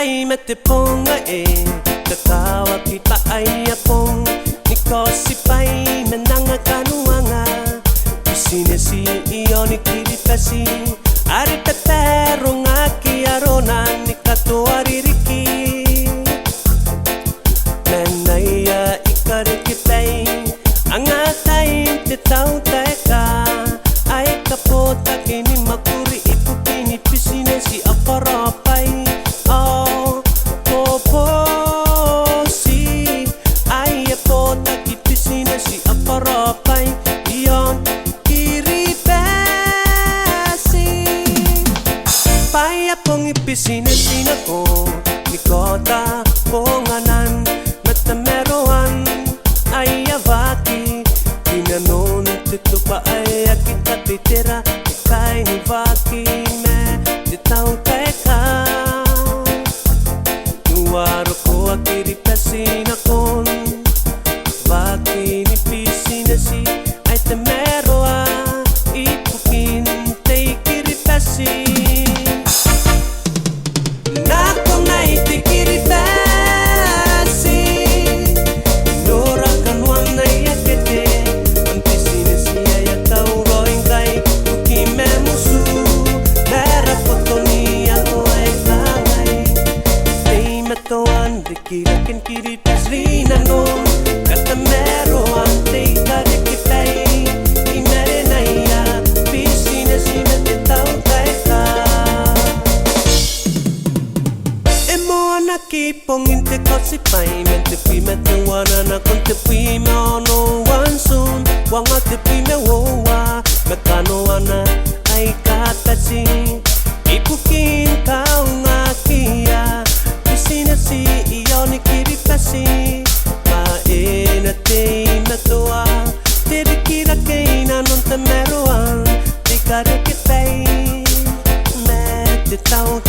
pai me te ponga te kawa ki pa ai a pong niko si pai me nanga kanuanga pisine si ioni kiri pesi ari te pero ngaki arona nikato aririki menaya ikare ki pai anga tai te tau teka ai kapota kini makuri ipu kini pisine si apara pai pisine sina ko nikota ponganan matameroan ay avaki pinanon titupa ay kita pitera kay ni vaki me ditau teka nuaro ko akiri pesina kon vaki ni pisine si ay temeroa ipukin te kiri pesi Kirakin kiri pasrina non kata mero ante kare kitai imere naya pisine sine te tau taika emo anaki pongin te kosi pai mente pi me te wana na kon te pi me ono one soon wanga te pi me woa me kano ana ai katasi ipukin kau ngakia pisine si ioni kiri pasi ma ena te na toa te kira keina non te meroan te kare ke pei me te tau